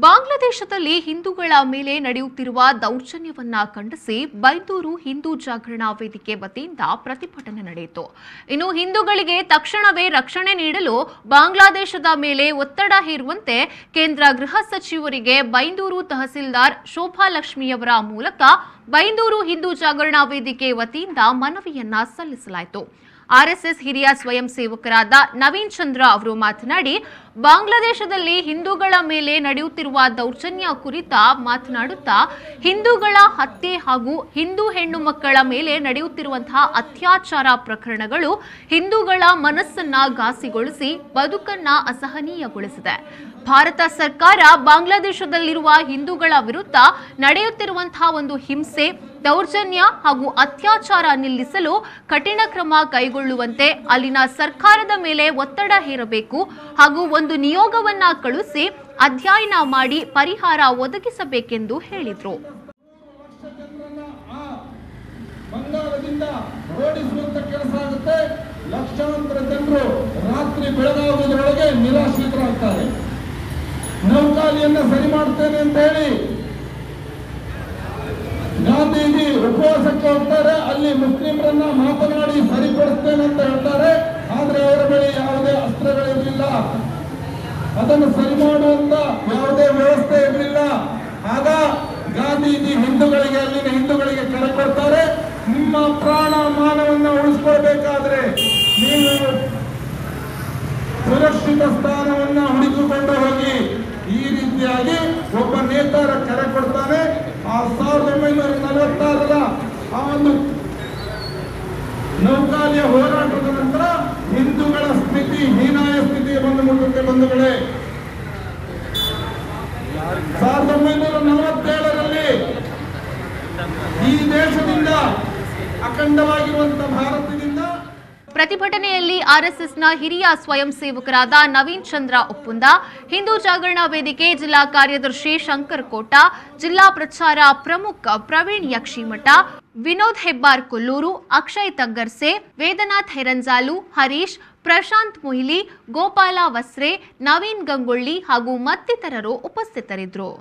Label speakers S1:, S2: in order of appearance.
S1: ಬಾಂಗ್ಲಾದೇಶದಲ್ಲಿ ಹಿಂದೂಗಳ ಮೇಲೆ ನಡೆಯುತ್ತಿರುವ ದೌರ್ಜನ್ಯವನ್ನ ಖಂಡಿಸಿ ಬೈಂದೂರು ಹಿಂದೂ ಜಾಗರಣಾ ವೇದಿಕೆ ವತಿಯಿಂದ ಪ್ರತಿಭಟನೆ ನಡೆಯಿತು. ಇನ್ನು ಹಿಂದೂಗಳಿಗೆ ತಕ್ಷಣವೇ ರಕ್ಷಣೆ ನೀಡಲು ಬಾಂಗ್ಲಾದೇಶದ ಮೇಲೆ ಒತ್ತಡ ಹೇರುವಂತೆ ಕೇಂದ್ರ ಗೃಹ ಸಚಿವರಿಗೆ ಬೈಂದೂರು ತಹಸೀಲ್ದಾರ್ ಶೋಭಾಲಕ್ಷ್ಮಿಯವರ ಮೂಲಕ ಬೈಂದೂರು ಹಿಂದೂ ಜಾಗರಣಾ ವೇದಿಕೆ ವತಿಯಿಂದ ಮನವಿಯನ್ನ ಸಲ್ಲಿಸಲಾಯಿತು. ಆರ್ಎಸ್ಎಸ್ ಹಿರಿಯ ಸ್ವಯಂ ಸೇವಕರಾದ ನವೀನ್ ಚಂದ್ರ ಅವರು ಮಾತನಾಡಿ, ಬಾಂಗ್ಲಾದೇಶದಲ್ಲಿ ಹಿಂದೂಗಳ ಮೇಲೆ ನಡೆಯುತ್ತಿರುವ ದೌರ್ಜನ್ಯ ಕುರಿತ ಮಾತನಾಡುತ್ತಾ ಹಿಂದೂಗಳ ಹತ್ಯೆ ಹಾಗೂ ಹಿಂದೂ ಹೆಣ್ಣು ಮಕ್ಕಳ ಮೇಲೆ ನಡೆಯುತ್ತಿರುವಂತಹ ಅತ್ಯಾಚಾರ ಪ್ರಕರಣಗಳು ಹಿಂದೂಗಳ ಮನಸ್ಸನ್ನ ಘಾಸಿಗೊಳಿಸಿ ಬದುಕನ್ನ ಅಸಹನೀಯಗೊಳಿಸಿದೆ. ಭಾರತ ಸರ್ಕಾರ ಬಾಂಗ್ಲಾದೇಶದಲ್ಲಿರುವ ಹಿಂದೂಗಳ ವಿರುದ್ಧ ನಡೆಯುತ್ತಿರುವಂತಹ ಒಂದು ಹಿಂಸೆ, ದೌರ್ಜನ್ಯ ಹಾಗೂ ಅತ್ಯಾಚಾರ ನಿಲ್ಲಿಸಲು ಕಠಿಣ ಕ್ರಮ ಕೈಗೊಳ್ಳುವಂತೆ ಅಲ್ಲಿನ ಸರ್ಕಾರದ ಮೇಲೆ ಒತ್ತಡ ಹೇರಬೇಕು ಹಾಗೂ ಒಂದು ನಿಯೋಗವನ್ನ ಕಳುಹಿಸಿ ಅಧ್ಯಯನ ಮಾಡಿ ಪರಿಹಾರ ಒದಗಿಸಬೇಕೆಂದು ಹೇಳಿದರು.
S2: ಬಂಗಾಳದಿಂದ ಓಡಿಸುವಂತ ಕೆಲಸ ಆಗುತ್ತೆ. ಲಕ್ಷಾಂತರ ಜನರು ರಾತ್ರಿ ಬೆಳಗಾಗುವುದರೊಳಗೆ ನಿರಾಶ್ರಿತರಾಗ್ತಾರೆ. ನೌಕಾಲಿಯನ್ನ ಸರಿ ಮಾಡ್ತೇನೆ ಅಂತ ಹೇಳಿ ಗಾಂಧೀಜಿ ಉಪವಾಸಕ್ಕೆ ಹೋಗ್ತಾರೆ. ಅಲ್ಲಿ ಮುಸ್ಲಿಮರನ್ನ ಮಾತನಾಡಿ ಸರಿಪಡಿಸ್ತೇನೆ ಅಂತ ಹೇಳ್ತಾರೆ. ಆದ್ರೆ ಅವರ ಬಳಿ ಯಾವುದೇ ಅಸ್ತ್ರಗಳಿರಲಿಲ್ಲ, ಅದನ್ನು ಸರಿ ಮಾಡುವಂತ ಯಾವುದೇ ವ್ಯವಸ್ಥೆ ಇರಲಿಲ್ಲ. ಆಗ ಗಾಂಧೀಜಿ ಅಲ್ಲಿನ ಹಿಂದೂಗಳಿಗೆ ಕರೆ ಕೊಡ್ತಾರೆ, ನಿಮ್ಮ ಪ್ರಾಣ ಮಾನವನ್ನ ಉಳಿಸ್ಕೊಳ್ಬೇಕಾದ್ರೆ ನೀವು ಸುರಕ್ಷಿತ ಸ್ಥಾನವನ್ನ ಹುಡುಕಿಕೊಂಡು ಹೋಗಿ. ಈ ರೀತಿಯಾಗಿ ಒಬ್ಬ ನೇತಾರ ಕರೆ ಕೊಡ್ತಾನೆ. 1946ರ ಆ ಒಂದು ನೌಕಾಲಿಯ ಹೋರಾಟದ ನಂತರ ಹಿಂದೂಗಳ ಸ್ಥಿತಿ ಹೀನಾಯ ಸ್ಥಿತಿ ಬಂದು ಮುಟ್ಟುತ್ತೆ. ಬಂಧುಗಳೇ, 1947ರಲ್ಲಿ ಈ ದೇಶದಿಂದ ಅಖಂಡವಾಗಿರುವಂತಹ ಭಾರತದಿಂದ
S1: ಪ್ರತಿಭಟನೆಯಲ್ಲಿ ಆರ್ಎಸ್ಎಸ್ನ ಹಿರಿಯ ಸ್ವಯಂ ಸೇವಕರಾದ ನವೀನ್ ಚಂದ್ರ ಒಪ್ಪುಂದ, ಹಿಂದೂ ಜಾಗರಣಾ ವೇದಿಕೆ ಜಿಲ್ಲಾ ಕಾರ್ಯದರ್ಶಿ ಶಂಕರ್ ಕೋಟ, ಜಿಲ್ಲಾ ಪ್ರಚಾರ ಪ್ರಮುಖ ಪ್ರವೀಣ್ ಯಕ್ಷಿಮಠ, ವಿನೋದ್ ಹೆಬ್ಬಾರ್ ಕೊಲ್ಲೂರು, ಅಕ್ಷಯ್ ತಗ್ಗರ್ಸೆ, ವೇದನಾಥ್ ಹೆರಂಜಾಲು, ಹರೀಶ್, ಪ್ರಶಾಂತ್ ಮೊಯ್ಲಿ, ಗೋಪಾಲ ವಸ್ರೆ, ನವೀನ್ ಗಂಗೊಳ್ಳಿ ಹಾಗೂ ಮತ್ತಿತರರು ಉಪಸ್ಥಿತರಿದ್ದರು.